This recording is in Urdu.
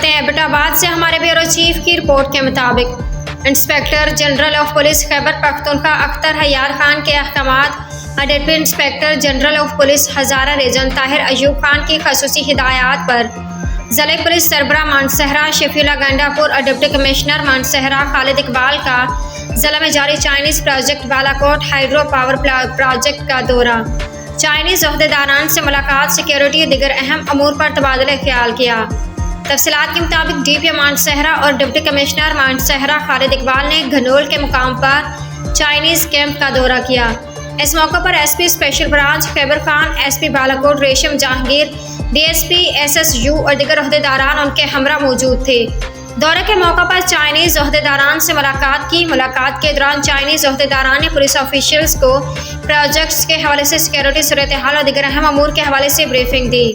ہیں ایبٹ آباد سے ہمارے بیورو چیف کی رپورٹ کے مطابق inspector general of police Khyber Pakhtunkhwa Akhtar حیار Khan کے احکامات اور deputy inspector general of police Hazara region Tahir Ayub Khan کی خصوصی ہدایات پر ضلع پولیس سربراہ مانسہرہ شفیع اللہ گنڈا پور اور ڈپٹی کمشنر مانسہرہ خالد اقبال کا ضلع میں جاری Chinese project Balakot hydro power project کا دورہ، چائنیز عہدیداران سے ملاقات، سیکیورٹی اور دیگر اہم امور پر تبادلہ خیال کیا۔ تفصیلات کے مطابق ڈی پی او مانسہرہ اور ڈپٹی کمشنر مانسہرہ خالد اقبال نے گھنول کے مقام پر چائنیز کیمپ کا دورہ کیا۔ اس موقع پر ایس پی اسپیشل برانچ خیبر خان، ایس پی بالاکوٹ ریشم Jahangir, D S P S S you اور دیگر عہدیداران ان کے ہمراہ موجود تھے۔ دورے کے موقع پر چائنیز عہدیداران سے ملاقات کی۔ ملاقات کے دوران چائنیز عہدیداران نے پولیس آفیشلز کو پروجیکٹس کے حوالے سے سیکیورٹی صورتحال اور دیگر اہم امور کے حوالے سے بریفنگ دی۔